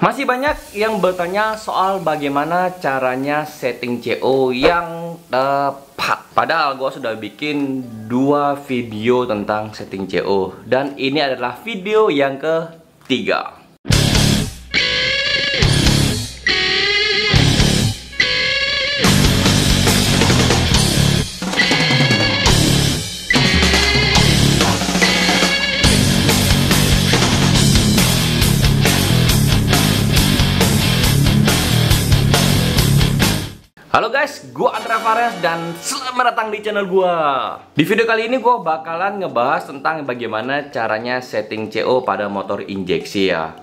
Masih banyak yang bertanya soal bagaimana caranya setting CO yang tepat. Padahal gue sudah bikin 2 video tentang setting CO. Dan ini adalah video yang ketiga. Halo guys, gue Andra Fares dan selamat datang di channel gue. Di video kali ini gue bakalan ngebahas tentang bagaimana caranya setting CO pada motor injeksi ya.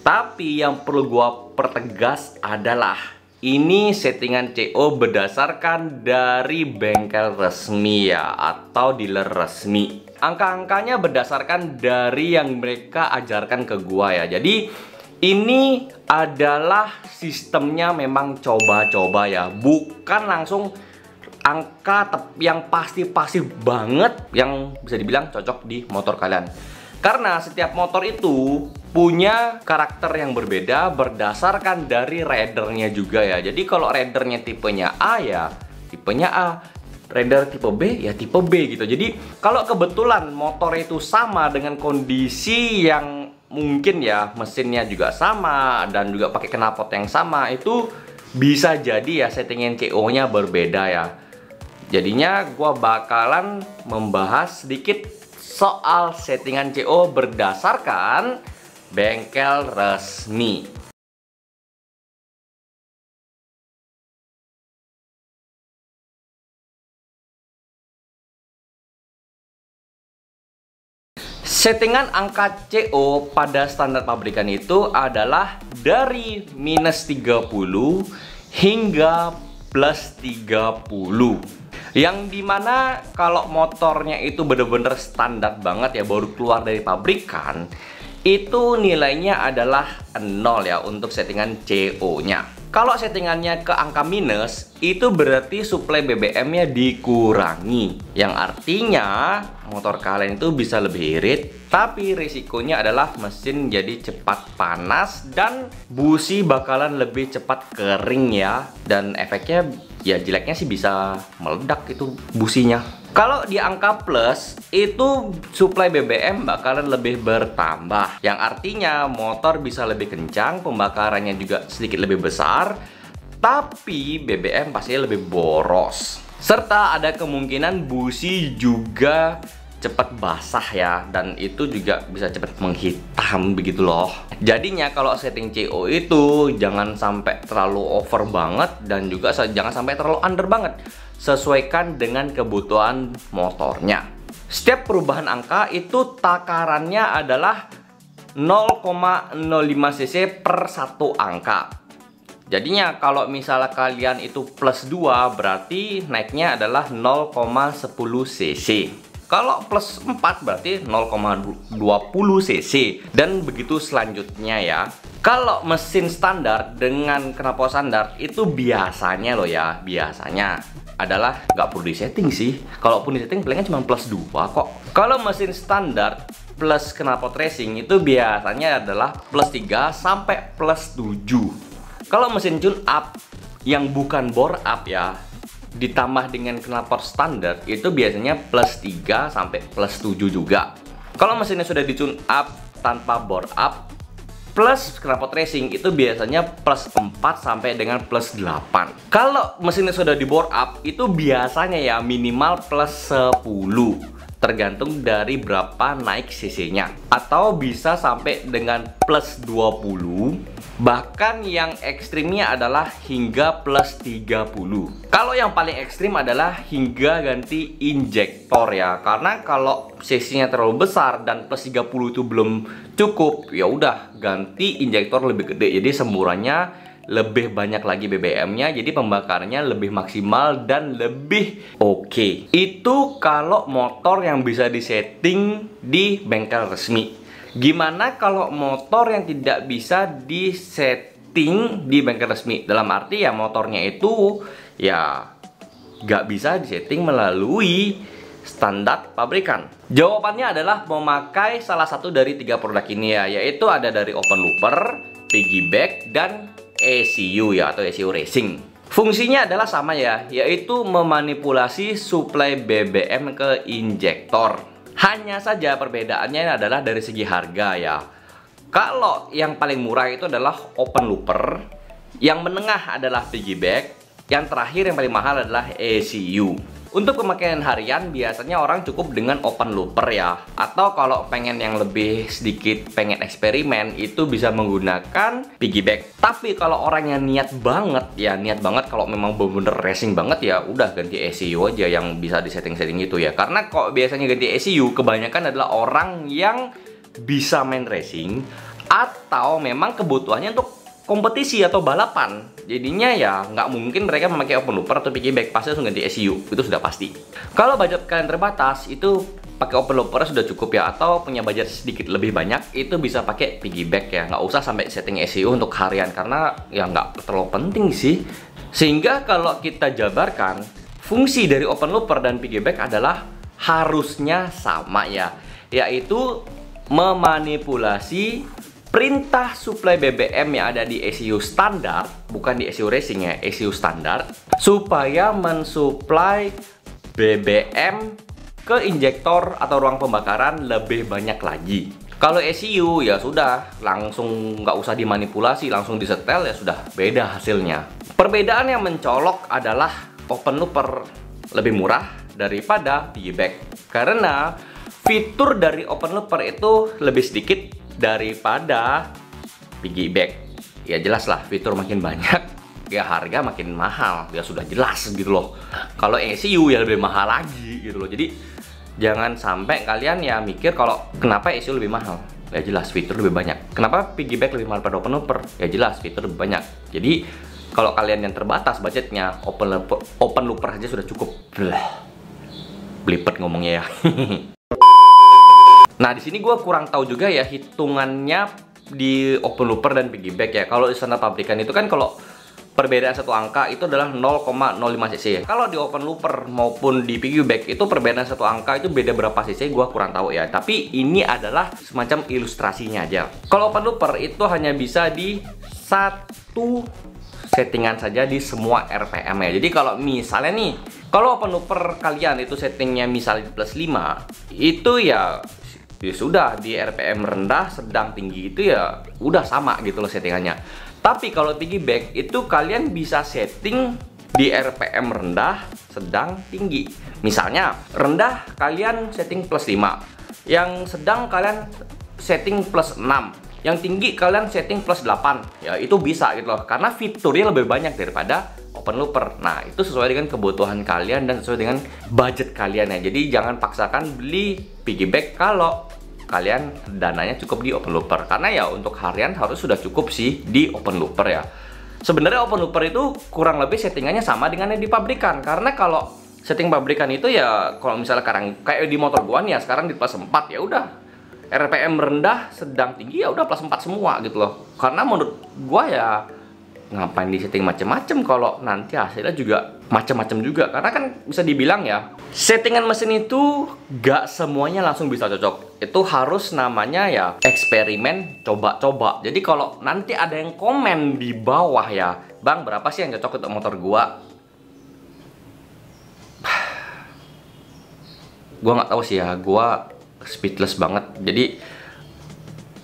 Tapi yang perlu gue pertegas adalah ini settingan CO berdasarkan dari bengkel resmi ya, atau dealer resmi. Angka-angkanya berdasarkan dari yang mereka ajarkan ke gue ya. Jadi ini adalah sistemnya memang coba-coba ya, bukan langsung angka yang pasti banget yang bisa dibilang cocok di motor kalian. Karena setiap motor itu punya karakter yang berbeda berdasarkan dari ridernya juga ya. Jadi kalau ridernya tipenya A ya tipenya A, rider tipe B ya tipe B gitu. Jadi kalau kebetulan motor itu sama dengan kondisi yang mungkin ya mesinnya juga sama dan juga pakai knalpot yang sama, itu bisa jadi ya settingan CO-nya berbeda ya. Jadinya gua bakalan membahas sedikit soal settingan CO berdasarkan bengkel resmi. Settingan angka CO pada standar pabrikan itu adalah dari -30 hingga +30. Yang dimana kalau motornya itu bener-bener standar banget ya, baru keluar dari pabrikan, itu nilainya adalah 0 ya untuk settingan CO-nya. Kalau settingannya ke angka minus, itu berarti suplai BBM-nya dikurangi. Yang artinya motor kalian itu bisa lebih irit, tapi risikonya adalah mesin jadi cepat panas dan busi bakalan lebih cepat kering ya. Dan efeknya ya jeleknya sih bisa meledak itu businya. Kalau di angka plus, itu suplai BBM bakalan lebih bertambah. Yang artinya motor bisa lebih kencang, pembakarannya juga sedikit lebih besar, tapi BBM pastinya lebih boros. Serta ada kemungkinan busi juga cepat basah ya, dan itu juga bisa cepat menghitam begitu loh. Jadinya kalau setting CO itu jangan sampai terlalu over banget dan juga jangan sampai terlalu under banget. Sesuaikan dengan kebutuhan motornya. Setiap perubahan angka itu takarannya adalah 0,05 cc per satu angka. Jadinya kalau misalnya kalian itu plus 2, berarti naiknya adalah 0,10 cc. Kalau plus 4 berarti 0,20 cc. Dan begitu selanjutnya ya. Kalau mesin standar dengan knalpot standar itu biasanya loh ya, biasanya adalah nggak perlu disetting sih. Kalaupun disetting palingnya cuma plus 2 kok. Kalau mesin standar plus knalpot racing itu biasanya adalah plus 3 sampai plus 7. Kalau mesin tune up yang bukan bore up ya, ditambah dengan knalpot standar itu biasanya plus 3 sampai plus 7 juga. Kalau mesinnya sudah di tune up tanpa bore up plus knalpot racing itu biasanya plus 4 sampai dengan plus 8. Kalau mesinnya sudah di bore up itu biasanya ya minimal plus 10, tergantung dari berapa naik cc-nya, atau bisa sampai dengan plus 20, bahkan yang ekstrimnya adalah hingga plus 30. Kalau yang paling ekstrim adalah hingga ganti injektor ya, karena kalau cc-nya terlalu besar dan plus 30 itu belum cukup, ya udah ganti injektor lebih gede, jadi semburannya lebih banyak lagi BBM-nya, jadi pembakarannya lebih maksimal dan lebih oke. Itu kalau motor yang bisa disetting di bengkel resmi. Gimana kalau motor yang tidak bisa disetting di bengkel resmi? Dalam arti ya motornya itu ya nggak bisa disetting melalui standar pabrikan. Jawabannya adalah memakai salah satu dari 3 produk ini ya, yaitu ada dari open looper, piggyback dan ECU ya, atau ECU racing. Fungsinya adalah sama ya, yaitu memanipulasi suplai BBM ke injektor. Hanya saja perbedaannya adalah dari segi harga ya. Kalau yang paling murah itu adalah open looper, yang menengah adalah piggyback, yang terakhir yang paling mahal adalah ECU. Untuk pemakaian harian biasanya orang cukup dengan open looper ya. Atau kalau pengen yang lebih sedikit pengen eksperimen itu bisa menggunakan piggyback. Tapi kalau orang yang niat banget kalau memang bener-bener racing banget ya udah ganti ECU aja yang bisa disetting-setting gitu ya. Karena kok biasanya ganti ECU kebanyakan adalah orang yang bisa main racing atau memang kebutuhannya untuk kompetisi atau balapan. Jadinya ya nggak mungkin mereka memakai open looper atau piggyback, pasti langsung ganti ECU, itu sudah pasti. Kalau budget kalian terbatas, itu pakai open looper sudah cukup ya. Atau punya budget sedikit lebih banyak, itu bisa pakai piggyback ya. Nggak usah sampai setting ECU untuk harian, karena ya nggak terlalu penting sih. Sehingga kalau kita jabarkan, fungsi dari open looper dan piggyback adalah harusnya sama ya, yaitu memanipulasi perintah suplai BBM yang ada di ECU standar, bukan di ECU racing ya, ECU standar, supaya mensuplai BBM ke injektor atau ruang pembakaran lebih banyak lagi. Kalau ECU ya sudah, langsung nggak usah dimanipulasi, langsung disetel ya sudah, beda hasilnya. Perbedaan yang mencolok adalah open looper lebih murah daripada piggyback, karena fitur dari open looper itu lebih sedikit daripada piggyback. Ya jelas lah, fitur makin banyak ya harga makin mahal, ya sudah jelas gitu loh. Kalau ECU ya lebih mahal lagi gitu loh. Jadi jangan sampai kalian ya mikir kalau kenapa ECU lebih mahal. Ya jelas fitur lebih banyak. Kenapa piggyback lebih mahal pada open looper? Ya jelas fitur lebih banyak. Jadi kalau kalian yang terbatas budgetnya, open looper aja sudah cukup. Belipet ngomongnya ya. Nah, di sini gue kurang tahu juga ya hitungannya di open looper dan piggyback ya. Kalau di standar pabrikan itu kan kalau perbedaan satu angka itu adalah 0,05 cc. Kalau di open looper maupun di piggyback itu perbedaan satu angka itu beda berapa cc gue kurang tahu ya. Tapi ini adalah semacam ilustrasinya aja. Kalau open looper itu hanya bisa di satu settingan saja di semua RPM ya. Jadi kalau misalnya nih, kalau open looper kalian itu settingnya misalnya plus 5, itu ya sudah di RPM rendah, sedang, tinggi itu ya udah sama gitu loh settingannya. Tapi kalau piggyback itu kalian bisa setting di RPM rendah, sedang, tinggi. Misalnya rendah kalian setting plus 5, yang sedang kalian setting plus 6, yang tinggi kalian setting plus 8. Ya itu bisa gitu loh, karena fiturnya lebih banyak daripada open looper. Nah itu sesuai dengan kebutuhan kalian dan sesuai dengan budget kalian ya. Jadi jangan paksakan beli piggyback kalau kalian dananya cukup di open looper, karena ya untuk harian harus sudah cukup sih di open looper ya. Sebenarnya open looper itu kurang lebih settingannya sama dengan yang di pabrikan, karena kalau setting pabrikan itu ya kalau misalnya sekarang kayak di motor gua nih ya, sekarang di plus 4 ya udah RPM rendah, sedang, tinggi ya udah plus 4 semua gitu loh. Karena menurut gua ya ngapain di setting macem-macem kalau nanti hasilnya juga macem-macem juga. Karena kan bisa dibilang ya, settingan mesin itu gak semuanya langsung bisa cocok. Itu harus namanya ya eksperimen, coba-coba. Jadi kalau nanti ada yang komen di bawah ya, Bang berapa sih yang cocok untuk motor gua? Gua nggak tahu sih ya, gua speechless banget. Jadi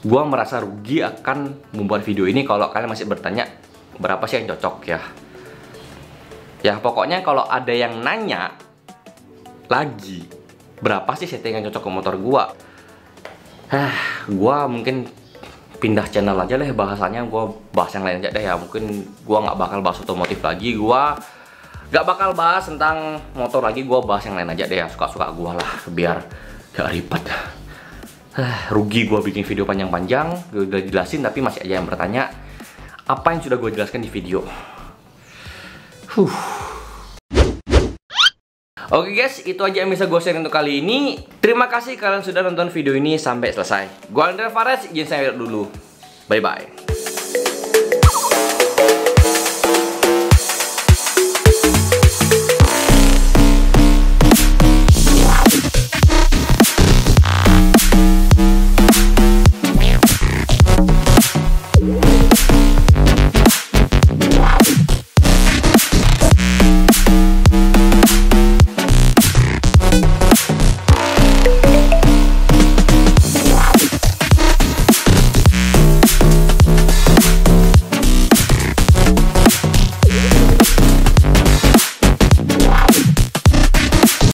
gua merasa rugi akan membuat video ini kalau kalian masih bertanya berapa sih yang cocok ya. Ya pokoknya kalau ada yang nanya lagi berapa sih setting yang cocok ke motor gua, gua mungkin pindah channel aja deh bahasanya. Gua bahas yang lain aja deh ya. Mungkin gua nggak bakal bahas otomotif lagi, gua nggak bakal bahas tentang motor lagi. Gua bahas yang lain aja deh ya, suka-suka gua lah, biar gak ribet. Rugi gua bikin video panjang-panjang, gue udah jelasin tapi masih aja yang bertanya apa yang sudah gue jelaskan di video. Oke guys, itu aja yang bisa gue share untuk kali ini. Terima kasih kalian sudah nonton video ini sampai selesai. Gue Andre Fares, izin saya dulu. Bye bye.